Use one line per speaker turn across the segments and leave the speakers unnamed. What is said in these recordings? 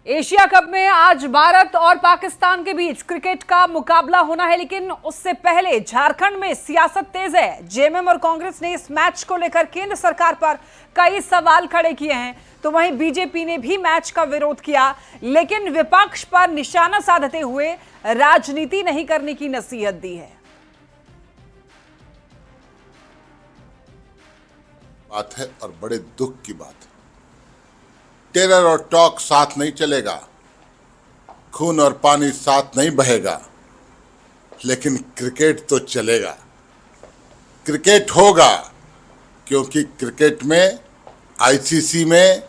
Asia cup में आज भारत और पाकिस्तान के बीच क्रिकेट का मुकाबला होना है, लेकिन उससे पहले झारखंड में सियासत तेज है। जेएमएम और कांग्रेस ने इस मैच को लेकर केंद्र सरकार पर कई सवाल खड़े किए हैं, तो वहीं बीजेपी ने भी मैच का विरोध किया, लेकिन विपक्ष पर निशाना साधते हुए राजनीति नहीं करने की नसीहत दी है।
बात है और बड़े दुख की बात है। टेरर और टॉक साथ नहीं चलेगा, खून और पानी साथ नहीं बहेगा, लेकिन क्रिकेट तो चलेगा, क्रिकेट होगा। क्योंकि क्रिकेट में आईसीसी में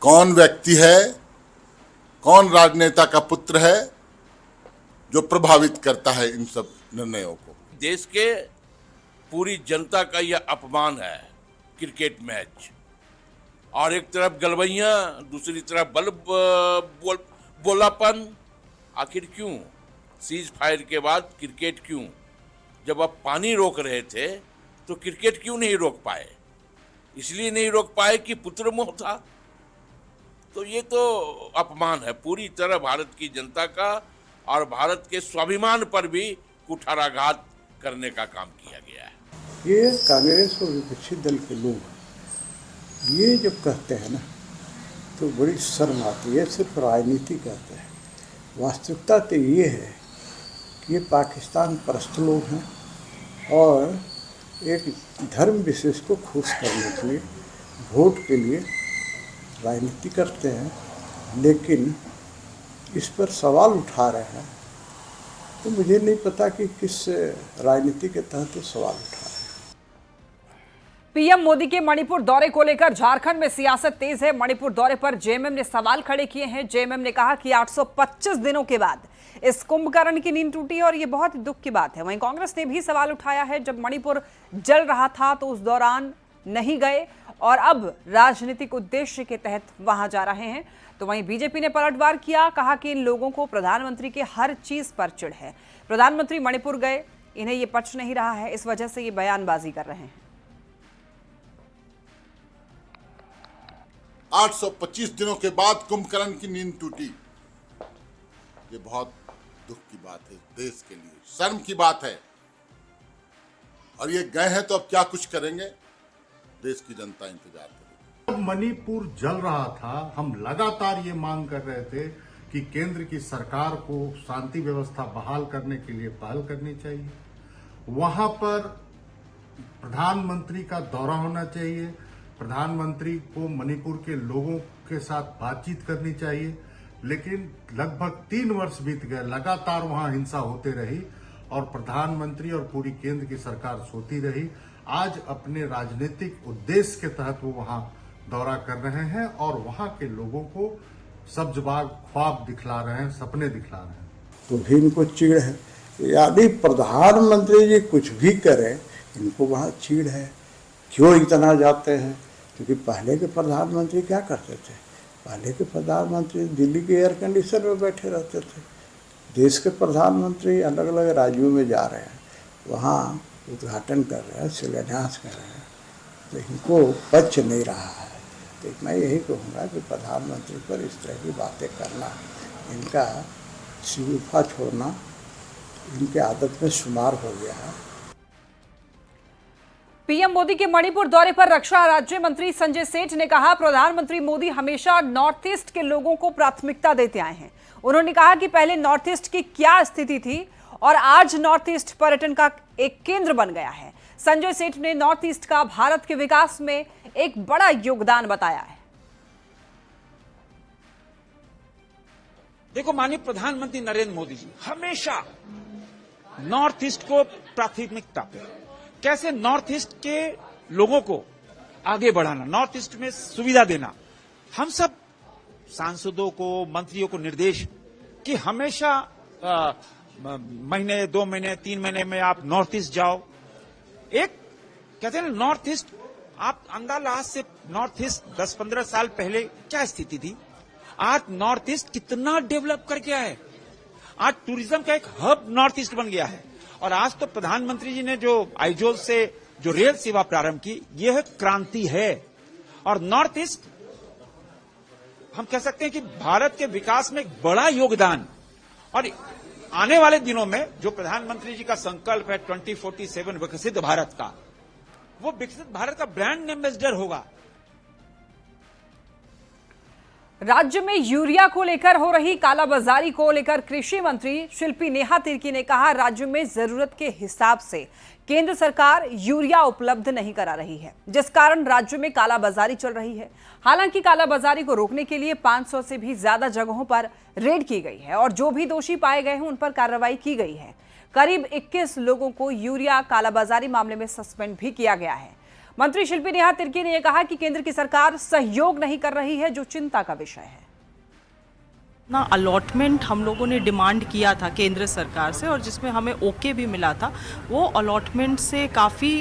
कौन व्यक्ति है, कौन राजनेता का पुत्र है जो प्रभावित करता है इन सब निर्णयों को।
देश के पूरी जनता का यह अपमान है क्रिकेट मैच। और एक तरफ गलवैया, दूसरी तरफ बोलापन। आखिर क्यों सीज फायर के बाद क्रिकेट क्यों? जब आप पानी रोक रहे थे तो क्रिकेट क्यों नहीं रोक पाए? इसलिए नहीं रोक पाए कि पुत्र मोह था। तो ये तो अपमान है पूरी तरह भारत की जनता का, और भारत के स्वाभिमान पर भी कुठाराघात करने का काम किया गया है।
ये कांग्रेस और विपक्षी दल के लोग ये जब कहते हैं ना तो बड़ी शर्म आती है। सिर्फ राजनीति कहते हैं। वास्तविकता तो ये है कि ये पाकिस्तान परस्त लोग हैं और एक धर्म विशेष को खुश करने के लिए, वोट के लिए राजनीति करते हैं, लेकिन इस पर सवाल उठा रहे हैं। तो मुझे नहीं पता कि किस राजनीति के तहत तो सवाल उठा रहे हैं।
पीएम मोदी के मणिपुर दौरे को लेकर झारखंड में सियासत तेज है। मणिपुर दौरे पर जेएमएम ने सवाल खड़े किए हैं। जेएमएम ने कहा कि 825 दिनों के बाद इस कुंभकर्ण की नींद टूटी और ये बहुत ही दुख की बात है। वहीं कांग्रेस ने भी सवाल उठाया है, जब मणिपुर जल रहा था तो उस दौरान नहीं गए और अब राजनीतिक उद्देश्य के तहत वहां जा रहे हैं। तो वहीं बीजेपी ने पलटवार किया, कहा कि इन लोगों को प्रधानमंत्री के हर चीज पर चिढ़ है। प्रधानमंत्री मणिपुर गए, इन्हें ये पच नहीं रहा है, इस वजह से ये बयानबाजी कर रहे हैं।
825 दिनों के बाद कुंभकर्ण की नींद टूटी। ये बहुत दुख की बात है, देश के लिए शर्म की बात है। और ये गए हैं तो अब क्या कुछ करेंगे, देश की जनता इंतजार करेगी।
जब मणिपुर जल रहा था, हम लगातार ये मांग कर रहे थे कि केंद्र की सरकार को शांति व्यवस्था बहाल करने के लिए पहल करनी चाहिए। वहां पर प्रधानमंत्री का दौरा होना चाहिए, प्रधानमंत्री को मणिपुर के लोगों के साथ बातचीत करनी चाहिए। लेकिन लगभग 3 वर्ष बीत गए, लगातार वहां हिंसा होते रही और प्रधानमंत्री और पूरी केंद्र की सरकार सोती रही। आज अपने राजनीतिक उद्देश्य के तहत वो वहां दौरा कर रहे हैं और वहां के लोगों को सब्जबाग ख्वाब दिखला रहे हैं, सपने दिखला रहे हैं।
तो भी इनको चिढ़ है। यदि प्रधानमंत्री जी कुछ भी करें, इनको वहाँ चिढ़ है। क्यों इतना जाते हैं? क्योंकि पहले के प्रधानमंत्री क्या करते थे? पहले के प्रधानमंत्री दिल्ली के एयर कंडीशन में बैठे रहते थे। देश के प्रधानमंत्री अलग अलग राज्यों में जा रहे हैं, वहाँ उद्घाटन कर रहे हैं, शिलान्यास कर रहे हैं, तो इनको पच नहीं रहा है। तो मैं यही कहूँगा कि प्रधानमंत्री पर इस तरह की बातें करना, इनका शिगुफा छोड़ना इनके आदत में शुमार हो गया है।
पीएम मोदी के मणिपुर दौरे पर रक्षा राज्य मंत्री संजय सेठ ने कहा, प्रधानमंत्री मोदी हमेशा नॉर्थ ईस्ट के लोगों को प्राथमिकता देते आए हैं। उन्होंने कहा कि पहले नॉर्थ ईस्ट की क्या स्थिति थी और आज नॉर्थ ईस्ट पर्यटन का एक केंद्र बन गया है। संजय सेठ ने नॉर्थ ईस्ट का भारत के विकास में एक बड़ा योगदान बताया है।
देखो, माननीय प्रधानमंत्री नरेंद्र मोदी जी हमेशा नॉर्थ ईस्ट को प्राथमिकता पे, कैसे नॉर्थ ईस्ट के लोगों को आगे बढ़ाना, नॉर्थ ईस्ट में सुविधा देना। हम सब सांसदों को, मंत्रियों को निर्देश कि हमेशा महीने, 2 महीने, 3 महीने में आप नॉर्थ ईस्ट जाओ। एक कहते हैं नॉर्थ ईस्ट, आप अंदाज से नॉर्थ ईस्ट 10-15 साल पहले क्या स्थिति थी, आज नॉर्थ ईस्ट कितना डेवलप कर गया है। आज टूरिज्म का एक हब नॉर्थ ईस्ट बन गया है। और आज तो प्रधानमंत्री जी ने जो आइजोल से जो रेल सेवा प्रारंभ की, यह क्रांति है। और नॉर्थ ईस्ट हम कह सकते हैं कि भारत के विकास में एक बड़ा योगदान, और आने वाले दिनों में जो प्रधानमंत्री जी का संकल्प है 2047 विकसित भारत का, वो विकसित भारत का ब्रांड एम्बेसडर होगा।
राज्य में यूरिया को लेकर हो रही कालाबाजारी को लेकर कृषि मंत्री शिल्पी नेहा तिर्की ने कहा, राज्य में जरूरत के हिसाब से केंद्र सरकार यूरिया उपलब्ध नहीं करा रही है, जिस कारण राज्य में कालाबाजारी चल रही है। हालांकि कालाबाजारी को रोकने के लिए 500 से भी ज्यादा जगहों पर रेड की गई है और जो भी दोषी पाए गए हैं उन पर कार्रवाई की गई है। करीब 21 लोगों को यूरिया कालाबाजारी मामले में सस्पेंड भी किया गया है। मंत्री शिल्पी नेहा तिर्की ने यह कहा कि केंद्र की सरकार सहयोग नहीं कर रही है, जो चिंता का विषय है।
ना अलॉटमेंट हम लोगों ने डिमांड किया था केंद्र सरकार से और जिसमें हमें ओके भी मिला था, वो अलॉटमेंट से काफ़ी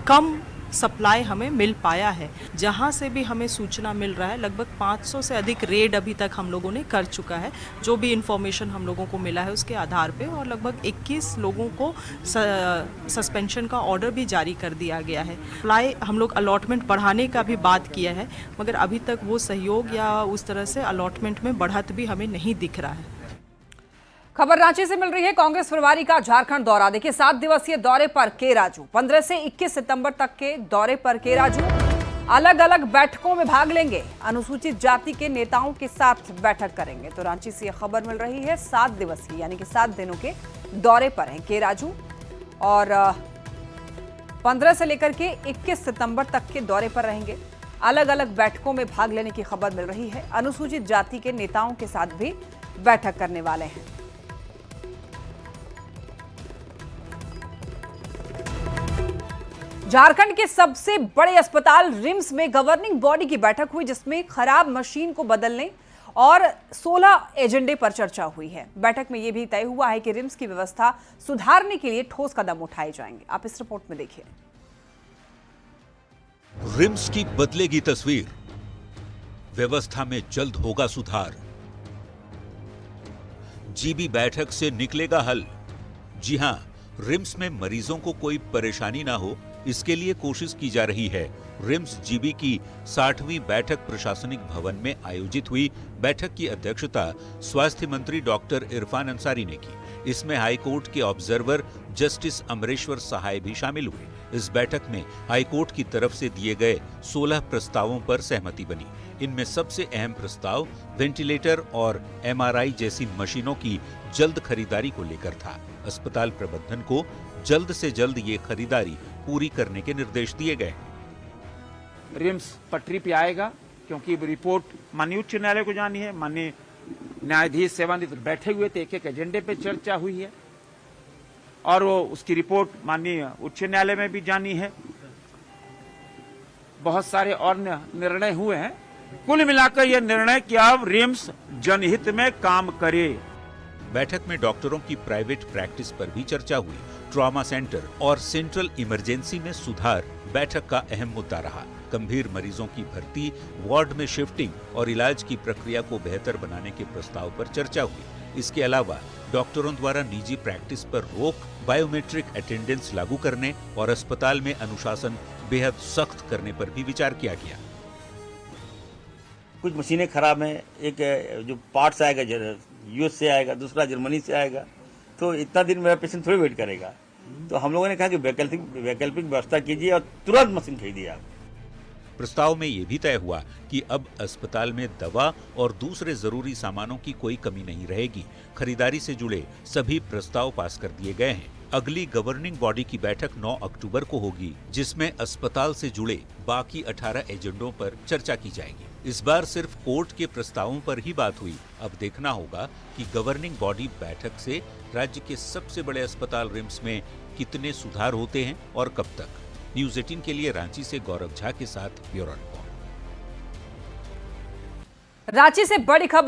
कम सप्लाई हमें मिल पाया है। जहां से भी हमें सूचना मिल रहा है, लगभग 500 से अधिक रेड अभी तक हम लोगों ने कर चुका है, जो भी इंफॉर्मेशन हम लोगों को मिला है उसके आधार पे, और लगभग 21 लोगों को सस्पेंशन का ऑर्डर भी जारी कर दिया गया है। सप्लाई हम लोग अलॉटमेंट बढ़ाने का भी बात किया है, मगर अभी तक वो सहयोग या उस तरह से अलॉटमेंट में बढ़त भी हमें नहीं दिख रहा है।
खबर रांची से मिल रही है। कांग्रेस प्रभारी का झारखंड दौरा। देखिए, 7 दिवसीय दौरे पर के राजू, 15 से 21 सितंबर तक के दौरे पर के राजू अलग अलग बैठकों में भाग लेंगे। अनुसूचित जाति के नेताओं के साथ बैठक करेंगे। तो रांची से यह खबर मिल रही है, 7 दिवसीय यानी कि 7 दिनों के दौरे पर हैं के राजू और 15 से लेकर के 21 सितंबर तक के दौरे पर रहेंगे। अलग अलग बैठकों में भाग लेने की खबर मिल रही है। अनुसूचित जाति के नेताओं के साथ भी बैठक करने वाले हैं। झारखंड के सबसे बड़े अस्पताल रिम्स में गवर्निंग बॉडी की बैठक हुई, जिसमें खराब मशीन को बदलने और 16 एजेंडे पर चर्चा हुई है। बैठक में यह भी तय हुआ है कि रिम्स की व्यवस्था सुधारने के लिए ठोस कदम उठाए जाएंगे। आप इस रिपोर्ट में देखिए।
रिम्स की बदलेगी तस्वीर, व्यवस्था में जल्द होगा सुधार, जीबी बैठक से निकलेगा हल। जी हां, रिम्स में मरीजों को कोई परेशानी ना हो, इसके लिए कोशिश की जा रही है। रिम्स जीबी की 60वीं बैठक प्रशासनिक भवन में आयोजित हुई। बैठक की अध्यक्षता स्वास्थ्य मंत्री डॉक्टर इरफान अंसारी ने की। इसमें हाईकोर्ट के ऑब्जर्वर जस्टिस अमरेश्वर सहाय भी शामिल हुए। इस बैठक में हाईकोर्ट की तरफ से दिए गए 16 प्रस्तावों पर सहमति बनी। इनमें सबसे अहम प्रस्ताव वेंटिलेटर और एमआरआई जैसी मशीनों की जल्द खरीदारी को लेकर था। अस्पताल प्रबंधन को जल्द से जल्द ये खरीदारी पूरी करने के निर्देश दिए गए।
रिम्स पटरी पे आएगा, क्योंकि रिपोर्ट माननीय उच्च न्यायालय को जानी है। माननीय न्यायाधीश सेवानिवृत्त बैठे हुए थे, एक एजेंडे पे चर्चा हुई है और वो उसकी रिपोर्ट माननीय उच्च न्यायालय में भी जानी है। बहुत सारे और निर्णय हुए हैं। कुल मिलाकर यह निर्णय कि अब रिम्स जनहित में काम करे।
बैठक में डॉक्टरों की प्राइवेट प्रैक्टिस पर भी चर्चा हुई। ट्रॉमा सेंटर और सेंट्रल इमरजेंसी में सुधार बैठक का अहम मुद्दा रहा। गंभीर मरीजों की भर्ती, वार्ड में शिफ्टिंग और इलाज की प्रक्रिया को बेहतर बनाने के प्रस्ताव पर चर्चा हुई। इसके अलावा डॉक्टरों द्वारा निजी प्रैक्टिस पर रोक, बायोमेट्रिक अटेंडेंस लागू करने और अस्पताल में अनुशासन बेहद सख्त करने पर भी विचार किया गया।
कुछ मशीनें खराब हैं, एक जो पार्ट्स आएगा यूएस से आएगा, दूसरा जर्मनी से आएगा, तो इतना दिन मेरा पेशेंट थोड़ी वेट करेगा। तो हम लोगों ने कहा कि वैकल्पिक व्यवस्था कीजिए और तुरंत मशीन खरीदिए आप।
प्रस्ताव में यह भी तय हुआ कि अब अस्पताल में दवा और दूसरे जरूरी सामानों की कोई कमी नहीं रहेगी। खरीदारी से जुड़े सभी प्रस्ताव पास कर दिए गए हैं। अगली गवर्निंग बॉडी की बैठक 9 अक्टूबर को होगी, जिसमें अस्पताल से जुड़े बाकी 18 एजेंडों पर चर्चा की जाएगी। इस बार सिर्फ कोर्ट के प्रस्तावों पर ही बात हुई। अब देखना होगा कि गवर्निंग बॉडी बैठक से राज्य के सबसे बड़े अस्पताल रिम्स में कितने सुधार होते हैं और कब तक। न्यूज़ 18 के लिए रांची से गौरव झा के साथ ब्यूरो रिपोर्ट।
रांची से बड़ी खबर।